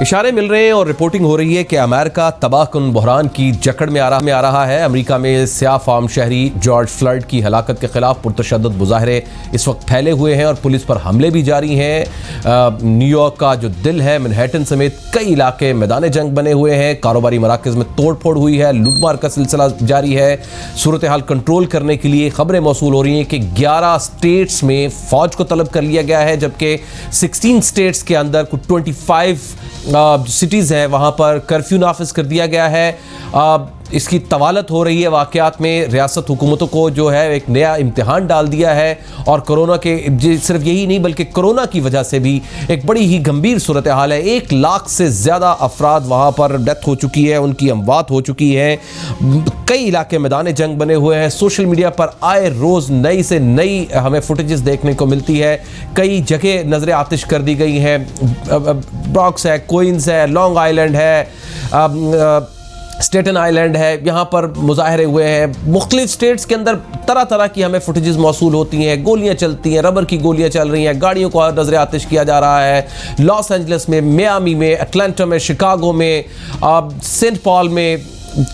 इशारे मिल रहे हैं और रिपोर्टिंग हो रही है कि अमेरिका तबाहकुन बहरान की जकड़ में आ रहा है। अमेरिका में स्याह फार्म शहरी जॉर्ज फ्लॉयड की हलाकत के खिलाफ पुरतशद्दुद मुजाहरे इस वक्त फैले हुए हैं और पुलिस पर हमले भी जारी हैं। न्यूयॉर्क का जो दिल है मैनहट्टन समेत कई इलाके मैदान जंग बने हुए हैं। कारोबारी मराकज़ में तोड़ फोड़ हुई है, लूटमार का सिलसिला जारी है। सूरत हाल कंट्रोल करने के लिए खबरें मौसूल हो रही हैं कि 11 स्टेट्स में फ़ौज को तलब कर लिया गया है, जबकि 16 स्टेट्स के अंदर कुछ 25 सिटीज़ हैं वहाँ पर कर्फ्यू नाफिज कर दिया गया है। इसकी तवालत हो रही है वाक़यात में। रियासत हुकूमतों को जो है एक नया इम्तिहान डाल दिया है और कोरोना के सिर्फ यही नहीं बल्कि कोरोना की वजह से भी एक बड़ी ही गंभीर सूरत हाल है। 1 लाख से ज़्यादा अफराद वहाँ पर डेथ हो चुकी है, उनकी अमवात हो चुकी है। कई इलाके मैदान जंग बने हुए हैं। सोशल मीडिया पर आए रोज़ नई से नई हमें फुटेजेस देखने को मिलती है। कई जगह नजर आतिश कर दी गई हैं। ब्रॉक्स है, क्वींस है, लॉन्ग आइलैंड है, स्टेटन आइलैंड है, यहाँ पर मुजाहरे हुए हैं। मुख्तलिफ स्टेट्स के अंदर तरह तरह की हमें फुटेजेस मौसूल होती हैं। गोलियाँ चलती हैं, रबर की गोलियाँ चल रही हैं, गाड़ियों को नजर आतिश किया जा रहा है। लॉस एंजलिस में, मियामी में, अटलांटा में, शिकागो में, सेंट पॉल में,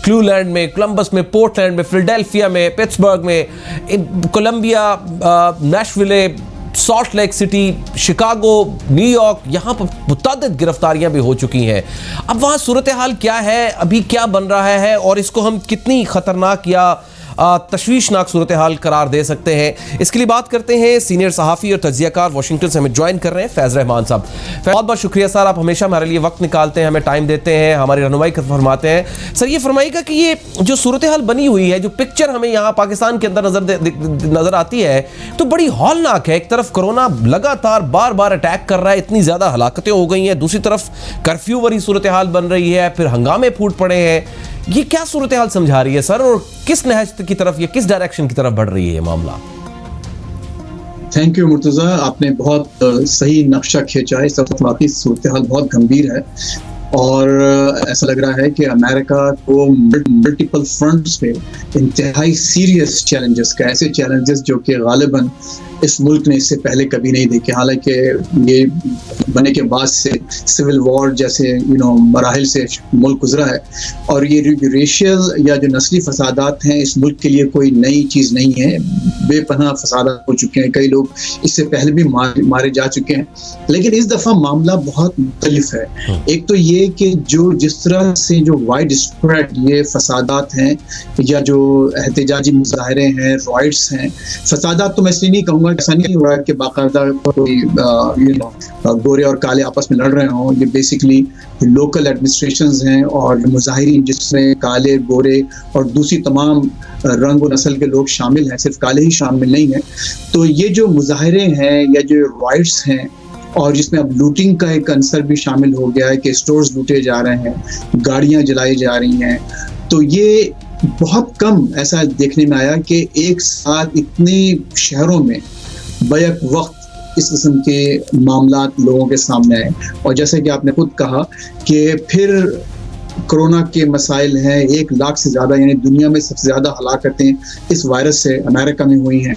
क्लूलैंड में, कोलंबस में, पोर्टलैंड में, फिलाडेल्फिया में, पिट्सबर्ग में, Columbia, Nashville, Salt Lake City, Chicago, New York, यहाँ पर मुतअद्दिद गिरफ्तारियां भी हो चुकी हैं। अब वहाँ सूरत हाल क्या है, अभी क्या बन रहा है और इसको हम कितनी ख़तरनाक या तशवीशनाक सूरत हाल करार दे सकते हैं, इसके लिए बात करते हैं। सीनियर सहाफ़ी और तज्ज़ियाकार वाशिंगटन से हमें ज्वाइन कर रहे हैं फैज़ रहमान साहब। बहुत बहुत शुक्रिया सर, आप हमेशा हमारे लिए वक्त निकालते हैं, हमें टाइम देते हैं, हमारी रहनुमाई फरमाते हैं। सर ये फरमाइएगा कि ये जो सूरत हाल बनी हुई है, जो पिक्चर हमें यहाँ पाकिस्तान के अंदर नज़र आती है तो बड़ी हौलनाक है। एक तरफ कोरोना लगातार बार बार अटैक कर रहा है, इतनी ज़्यादा हलाकतें हो गई हैं, दूसरी तरफ कर्फ्यू वाली सूरत हाल बन रही है, फिर हंगामे फूट पड़े हैं। ये क्या सूरत हाल समझा रही है सर, और किस नहज की तरफ या किस डायरेक्शन की तरफ बढ़ रही है ये मामला? थैंक यू मुर्तज़ा, आपने बहुत सही नक्शा खींचा है। इस वक्त वाकई सूरत हाल बहुत गंभीर है और ऐसा लग रहा है कि अमेरिका को मल्टीपल फ्रंट्स पे इंतहाई सीरियस चैलेंजेस का, ऐसे चैलेंजेस जो कि गालिबन इस मुल्क ने इससे पहले कभी नहीं देखे। हालांकि ये बने के बाद से सिविल वॉर जैसे मराहिल से मुल्क गुजरा है और ये रेशियल या जो नस्ली फसादात हैं इस मुल्क के लिए कोई नई चीज़ नहीं है। बेपनाह फसादात हो चुके हैं, कई लोग इससे पहले भी मारे जा चुके हैं, लेकिन इस दफ़ा मामला बहुत मुख्तलिफ है। एक तो ये कि जिस तरह से जो वाइड स्प्रेड ये फसादात हैं या जो एहतजाजी मुजाहरे हैं, रॉयट्स हैं, फसादात तो मैं इसलिए नहीं कहूँगा, ऐसा नहीं हो रहा है कि बाकायदा कोई गोरे और काले आपस में लड़ रहे हों। ये बेसिकली लोकल एडमिनिस्ट्रेशंस हैं और मुजाहिरीन जिसमें काले, गोरे और दूसरी तमाम रंग और नस्ल के लोग शामिल हैं, सिर्फ काले ही शामिल नहीं हैं। तो ये जो मुजाहरे हैं या जो राइट्स हैं और जिसमें अब लूटिंग का एक अंसर भी शामिल हो गया है कि स्टोर्स लूटे जा रहे हैं, गाड़ियाँ जलाई जा रही हैं, तो ये बहुत कम ऐसा देखने में आया कि एक साथ इतने शहरों में बैक वक्त इस किस्म के मामलात लोगों के सामने आए। और जैसे कि आपने खुद कहा कि फिर कोरोना के मसाइल हैं, 1 लाख से ज़्यादा, यानी दुनिया में सबसे ज़्यादा हलाकतें इस वायरस से अमेरिका में हुई हैं।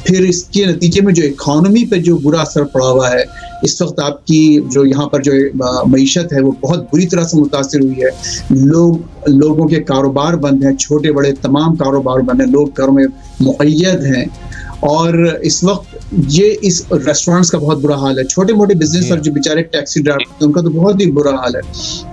फिर इसके नतीजे में जो इकॉनमी पे जो बुरा असर पड़ा हुआ है, इस वक्त आपकी जो यहाँ पर जो मईशत है वो बहुत बुरी तरह से मुतासिर हुई है। लोगों के कारोबार बंद हैं, छोटे बड़े तमाम कारोबार बंद हैं, लोग घरों में मुक़य्यद हैं और इस वक्त ये इस रेस्टोरेंट्स का बहुत बुरा हाल है। छोटे मोटे बिजनेस और जो बेचारे टैक्सी ड्राइवर उनका तो बहुत ही बुरा हाल है।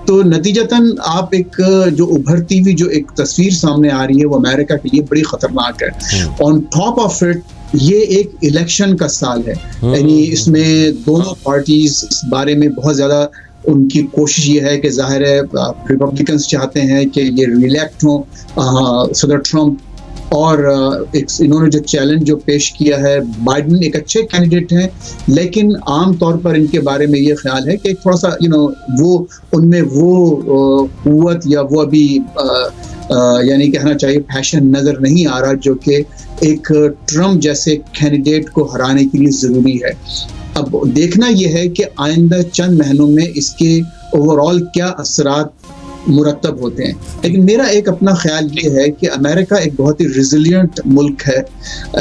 तो नतीजतन आप एक जो उभरती हुई जो एक तस्वीर सामने आ रही है वो अमेरिका के लिए बड़ी खतरनाक है। ऑन टॉप ऑफ इट ये एक इलेक्शन का साल है, यानी इसमें दोनों पार्टीज इस बारे में बहुत ज़्यादा उनकी कोशिश ये है कि जाहिर है रिपब्लिकन्स चाहते हैं कि ये रिलेक्ट हों सदर ट्रम्प, और इन्होंने जो चैलेंज जो पेश किया है, बाइडेन एक अच्छे कैंडिडेट हैं, लेकिन आम तौर पर इनके बारे में ये ख्याल है कि थोड़ा सा वो उनमें वो कुव्वत या वो अभी यानी कहना चाहिए फैशन नज़र नहीं आ रहा जो कि एक ट्रम्प जैसे कैंडिडेट को हराने के लिए ज़रूरी है। अब देखना यह है कि आइंदा चंद महीनों में इसके ओवरऑल क्या असरात मुरतब होते हैं। लेकिन मेरा एक अपना ख्याल ये है कि अमेरिका एक बहुत ही रिजिलियंट मुल्क है।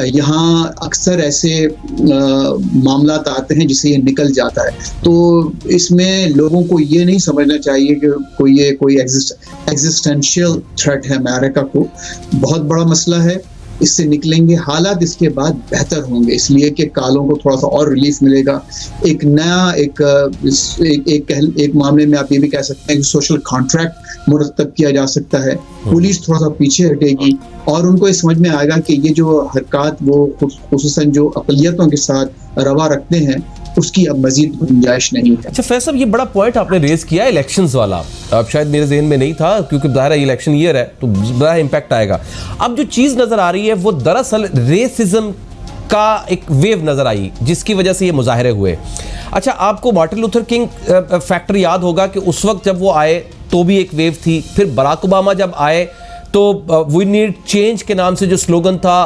यहाँ अक्सर ऐसे मामलात आते हैं जिससे ये निकल जाता है, तो इसमें लोगों को ये नहीं समझना चाहिए कि कोई एग्जिस्टेंशियल थ्रेट है अमेरिका को। बहुत बड़ा मसला है, इससे निकलेंगे, हालात इसके बाद बेहतर होंगे, इसलिए कि कालों को थोड़ा सा और रिलीफ मिलेगा। एक नया एक मामले में आप ये भी कह सकते हैं कि सोशल कॉन्ट्रैक्ट मुरतब किया जा सकता है। पुलिस थोड़ा सा पीछे हटेगी और उनको ये समझ में आएगा कि ये जो हरकत वो खुसूसन जो अक़लियतों के साथ रवा रखते हैं उसकी अब मजीद गुंजाइश नहीं है। अच्छा फैज साहब, ये बड़ा पॉइंट आपने रेज किया इलेक्शंस वाला, अब शायद मेरे जहन में नहीं था क्योंकि ज़ाहिर है इलेक्शन ईयर है तो बड़ा इम्पैक्ट आएगा। अब जो चीज़ नज़र आ रही है वो दरअसल रेसिज्म का एक वेव नज़र आई जिसकी वजह से ये मुजाहरे हुए। अच्छा, आपको मार्टिन लूथर किंग फैक्टर याद होगा कि उस वक्त जब वो आए तो भी एक वेव थी, फिर बराक ओबामा जब आए तो वी नीड चेंज के नाम से जो स्लोगन था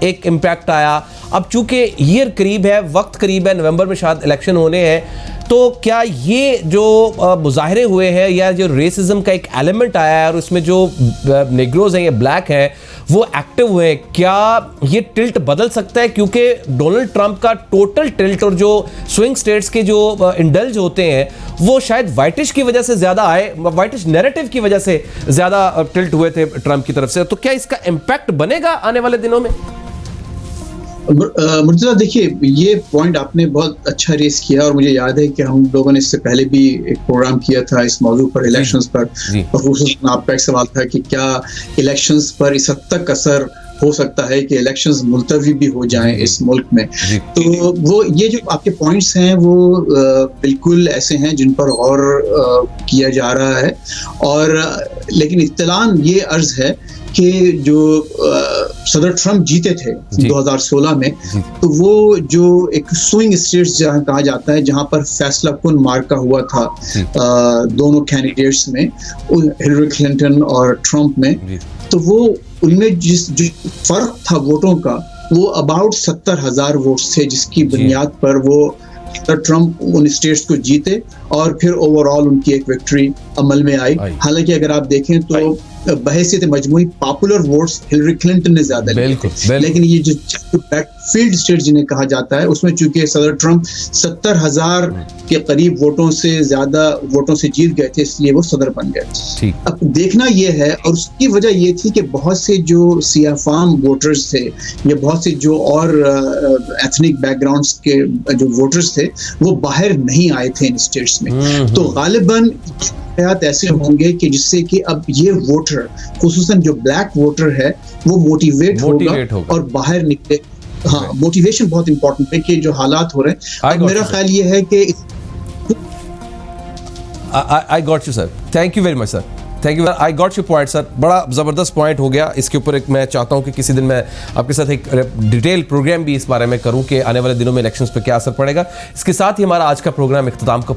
एक इम्पैक्ट आया। अब चूंकि ईयर करीब है, वक्त करीब है, नवंबर में शायद इलेक्शन होने हैं, तो क्या ये जो मुजाहरे हुए हैं या जो रेसिज्म का एक एलिमेंट आया है और उसमें जो नेग्रोज हैं या ब्लैक हैं वो एक्टिव हुए हैं, क्या ये टिल्ट बदल सकता है? क्योंकि डोनाल्ड ट्रंप का टोटल टिल्ट और जो स्विंग स्टेट्स के जो इंडल्ज होते हैं वो शायद वाइटिश की वजह से ज़्यादा आए, वाइटिश नैरेटिव की वजह से ज़्यादा टिल्ट हुए थे ट्रंप की तरफ से। तो क्या इसका इम्पैक्ट बनेगा आने वाले दिनों में? मुर्तज़ा, देखिए ये पॉइंट आपने बहुत अच्छा रेस किया और मुझे याद है कि हम लोगों ने इससे पहले भी एक प्रोग्राम किया था इस मौजू पर, इलेक्शंस पर। ख़ुसूसन आपका एक सवाल था कि क्या इलेक्शंस पर इस हद तक असर हो सकता है कि इलेक्शंस मुलतवी भी हो जाएं इस मुल्क में। तो वो ये जो आपके पॉइंट्स हैं वो बिल्कुल ऐसे हैं जिन पर गौर किया जा रहा है। और लेकिन इत्तलान ये अर्ज है कि जो सदर ट्रंप जीते थे 2016 में, तो वो जो एक स्विंग स्टेट्स जहाँ कहा जाता है, जहाँ पर फैसला कुन मार्का हुआ था दोनों कैंडिडेट्स में, हिलरी क्लिंटन और ट्रंप में, तो वो उनमें जो फर्क था वोटों का वो अबाउट 70,000 वोट्स थे, जिसकी बुनियाद पर वो ट्रंप उन स्टेट्स को जीते और फिर ओवरऑल उनकी एक विक्ट्री अमल में आई। हालांकि अगर आप देखें तो बहैसियत मजमूई पॉपुलर वोट्स हिलरी क्लिंटन ने ज्यादा लिए थे, लेकिन ये जो बैकफील्ड स्टेट जिन्हें कहा जाता है उसमें चूंकि सदर ट्रंप 70,000 के करीब वोटों से ज्यादा वोटों से जीत गए थे, इसलिए वो सदर बन गए। अब देखना ये है, और उसकी वजह ये थी कि बहुत से जो सियाफाम वोटर्स थे या बहुत से जो और एथनिक बैकग्राउंड्स के जो वोटर्स थे वो बाहर नहीं आए थे इन स्टेट्स में। तो गालिबन ऐसे होंगे कि जिससे कि अब ये वोटर, खुसूसन जो ब्लैक वोटर है, वो मोटिवेट होगा और बाहर निकले। हाँ, मोटिवेशन बहुत इंपॉर्टेंट है कि जो हालात हो रहे हैं। अब मेरा ख्याल ये है कि I got you sir, thank you very much sir, thank you, I got you point sir. बड़ा ज़बरदस्त पॉइंट हो गया। इसके ऊपर एक मैं चाहता हूँ कि किसी दिन मैं आपके साथ एक डिटेल प्रोग्राम भी इस बारे में करूँ कि आने वाले दिनों में इलेक्शंस पर क्या असर पड़ेगा। इसके साथ ही हमारा आज का प्रोग्राम इख्तिताम को